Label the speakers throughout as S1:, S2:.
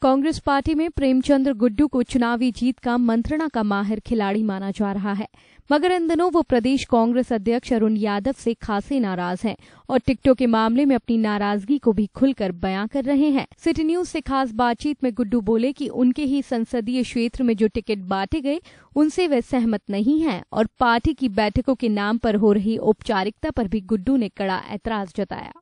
S1: Congress party में प्रेमचंद गुड्डू को चुनावी जीत का मंत्रणा का माहिर खिलाड़ी माना जा रहा है, मगर इन दिनों वो प्रदेश कांग्रेस अध्यक्ष अरुण यादव से खासे नाराज हैं और टिकटों के मामले में अपनी नाराजगी को भी खुलकर बयां कर रहे हैं। सिटी न्यूज से खास बातचीत में गुड्डू बोले कि उनके ही संसदीय क्षेत्र में जो टिकट बांटे गए उनसे वे सहमत नहीं हैं और पार्टी की बैठकों के नाम पर हो रही औपचारिकता पर भी गुड्डू ने कड़ा ऐतराज जताया।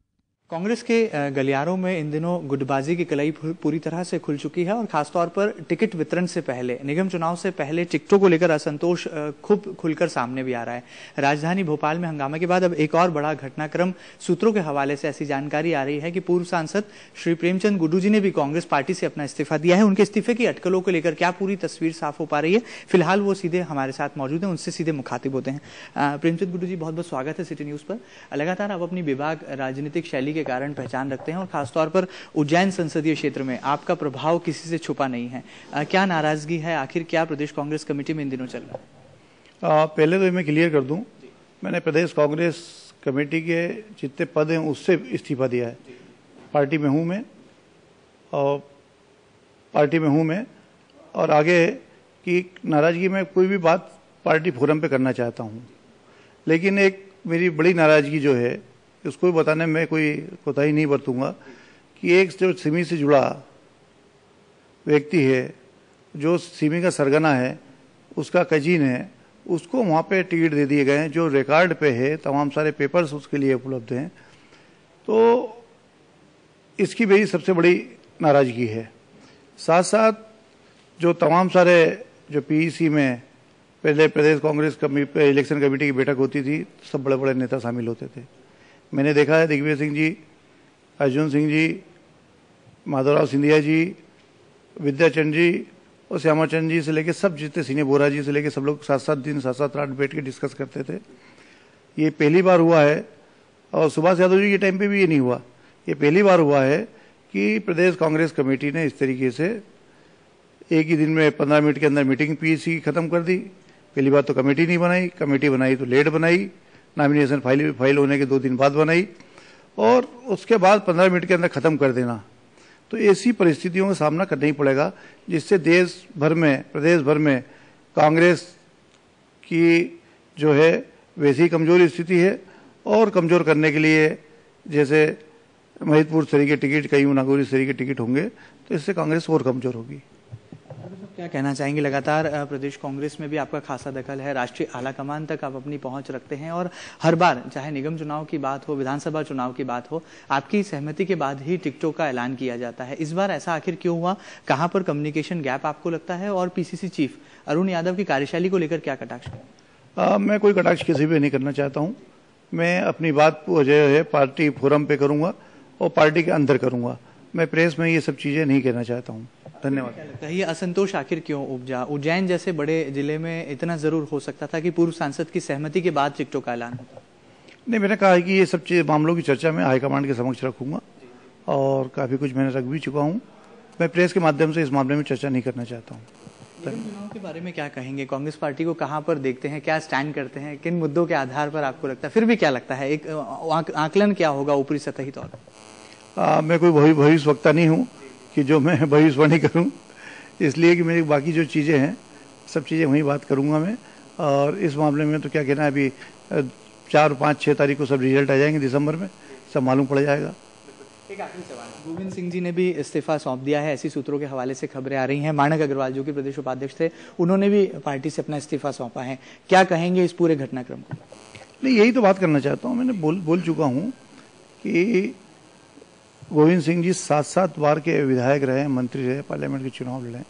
S2: कांग्रेस के गलियारों में इन दिनों गुटबाजी की कलाई पूरी तरह से खुल चुकी है और खासतौर पर टिकट वितरण से पहले, निगम चुनाव से पहले टिकटों को लेकर असंतोष खूब खुलकर सामने भी आ रहा है। राजधानी भोपाल में हंगामे के बाद अब एक और बड़ा घटनाक्रम सूत्रों के हवाले से ऐसी जानकारी आ रही है कि पूर्व सांसद श्री प्रेमचंद गुड्डू जी ने भी कांग्रेस पार्टी से अपना इस्तीफा दिया है। उनके इस्तीफे की अटकलों को लेकर क्या पूरी तस्वीर साफ हो पा रही है, फिलहाल वो सीधे हमारे साथ मौजूद हैं, उनसे सीधे मुखातिब होते हैं। प्रेमचंद गुड्डू जी, बहुत बहुत स्वागत है सिटी न्यूज पर। लगातार आप अपनी विभाग राजनीतिक शैली के कारण पहचान रखते हैं और खासतौर पर उज्जैन संसदीय क्षेत्र में आपका प्रभाव किसी से छुपा नहीं है। क्या नाराजगी है, आखिर क्या प्रदेश कांग्रेस कमेटी में इन दिनों चल रहा है?
S3: पहले तो मैं क्लियर कर दूं, मैंने प्रदेश कांग्रेस कमेटी के जितने पद हैं उससे इस्तीफा दिया है। पार्टी में हूं मैं और आगे की नाराजगी में कोई भी बात पार्टी फोरम पे करना चाहता हूं, लेकिन एक मेरी बड़ी नाराजगी जो है उसको भी बताने में कोई कोताही नहीं बरतूंगा कि एक जो सिमी से जुड़ा व्यक्ति है, जो सिमी का सरगना है, उसका कजीन है, उसको वहाँ पे टिकट दे दिए गए हैं जो रिकॉर्ड पे है, तमाम सारे पेपर्स उसके लिए उपलब्ध हैं। तो इसकी मेरी सबसे बड़ी नाराजगी है। साथ साथ जो तमाम सारे जो पीईसी में पहले प्रदेश कांग्रेस इलेक्शन कमेटी की बैठक होती थी, सब बड़े बड़े नेता शामिल होते थे। मैंने देखा है दिग्विजय सिंह जी, अर्जुन सिंह जी, माधवराव सिंधिया जी, विद्याचंद जी और श्यामाचंद जी से लेके सब जितने सीनियर, बोरा जी से लेके सब लोग 7-7 दिन 7-7 रात बैठ के डिस्कस करते थे। ये पहली बार हुआ है और सुभाष यादव जी के टाइम पे भी ये नहीं हुआ। ये पहली बार हुआ है कि प्रदेश कांग्रेस कमेटी ने इस तरीके से एक ही दिन में 15 मिनट के अंदर मीटिंग पीसी खत्म कर दी। पहली बात तो कमेटी नहीं बनाई, कमेटी बनाई तो लेट बनाई, नॉमिनेशन फाइल होने के 2 दिन बाद बनाई और उसके बाद 15 मिनट के अंदर खत्म कर देना। तो ऐसी परिस्थितियों का सामना करना ही पड़ेगा, जिससे देश भर में, प्रदेश भर में कांग्रेस की जो है वैसी कमजोर स्थिति है और कमजोर करने के लिए जैसे महिदपुर शहरी के टिकट, कई नागौरी शहरी के टिकट होंगे तो इससे कांग्रेस और कमजोर होगी।
S2: क्या कहना चाहेंगे? लगातार प्रदेश कांग्रेस में भी आपका खासा दखल है, राष्ट्रीय आलाकमान तक आप अपनी पहुंच रखते हैं और हर बार चाहे निगम चुनाव की बात हो, विधानसभा चुनाव की बात हो, आपकी सहमति के बाद ही टिकटों का ऐलान किया जाता है। इस बार ऐसा आखिर क्यों हुआ? कहां पर कम्युनिकेशन गैप आपको लगता है? और पीसीसी चीफ अरुण यादव की कार्यशैली को लेकर क्या कटाक्ष?
S3: मैं कोई कटाक्ष किसी भी नहीं करना चाहता हूँ। मैं अपनी बात जो है पार्टी फोरम पे करूंगा और पार्टी के अंदर करूंगा। मैं प्रेस में ये सब चीजें नहीं कहना चाहता हूँ। धन्यवाद।
S2: क्या लगता है ये असंतोष आखिर क्यों उपजा? उज्जैन जैसे बड़े जिले में इतना जरूर हो सकता था कि पूर्व सांसद की सहमति के बाद टिकटों का ऐलान होता।
S3: नहीं, मैंने कहा है कि ये सब चीज मामलों की चर्चा मैं हाईकमांड के समक्ष रखूंगा और काफी कुछ मैंने रख भी चुका हूँ। मैं प्रेस के माध्यम से इस मामले में चर्चा नहीं करना चाहता हूँ।
S2: चुनाव के बारे में क्या कहेंगे? कांग्रेस पार्टी को कहां पर देखते हैं, क्या स्टैंड करते हैं, किन मुद्दों के आधार पर आपको लगता है, फिर भी क्या लगता है, एक आकलन क्या होगा ऊपरी सतही तौर पर?
S3: मैं कोई भविष्यवक्ता नहीं हूँ कि जो मैं भविष्यवाणी करूँ, इसलिए कि मेरी बाकी जो चीज़ें हैं सब चीज़ें वहीं बात करूँगा मैं। और इस मामले में तो क्या कहना है, अभी 4, 5, 6 तारीख को सब रिजल्ट आ जाएंगे दिसंबर में, सब मालूम पड़ जाएगा।
S2: एक आखिरी सवाल, गोविंद सिंह जी ने भी इस्तीफा सौंप दिया है, ऐसी सूत्रों के हवाले से खबरें आ रही हैं। मानक अग्रवाल जो कि प्रदेश उपाध्यक्ष थे, उन्होंने भी पार्टी से अपना इस्तीफा सौंपा है। क्या कहेंगे इस पूरे घटनाक्रम को?
S3: नहीं, यही तो बात करना चाहता हूँ। मैंने बोल चुका हूँ कि गोविंद सिंह जी 7-7 बार के विधायक रहे, मंत्री रहे, पार्लियामेंट के चुनाव लड़े।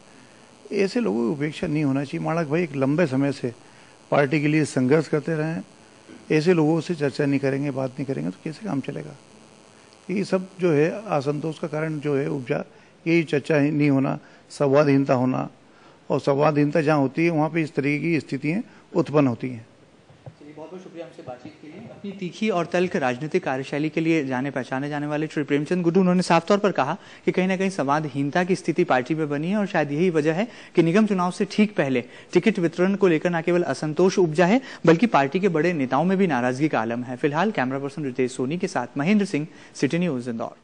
S3: ऐसे लोगों की उपेक्षा नहीं होना चाहिए। माणक भाई एक लंबे समय से पार्टी के लिए संघर्ष करते रहे हैं। ऐसे लोगों से चर्चा नहीं करेंगे, बात नहीं करेंगे तो कैसे काम चलेगा? ये सब जो है असंतोष का कारण जो है उपजा, यही चर्चा नहीं होना, संवादहीनता होना, और संवादहीनता जहाँ होती है वहाँ पे इस तरीके की स्थितियाँ उत्पन्न होती हैं।
S2: बहुत बहुत शुक्रिया हमसे बातचीत के लिए। अपनी तीखी और तल्ख राजनीतिक कार्यशैली के लिए जाने पहचाने जाने वाले श्री प्रेमचंद गुड्डू, उन्होंने साफ तौर पर कहा कि कहीं ना कहीं संवादहीनता की स्थिति पार्टी में बनी है और शायद यही वजह है कि निगम चुनाव से ठीक पहले टिकट वितरण को लेकर न केवल असंतोष उपजा है बल्कि पार्टी के बड़े नेताओं में भी नाराजगी का आलम है। फिलहाल कैमरा पर्सन रितेश सोनी के साथ महेंद्र सिंह, सिटी न्यूज इंदौर।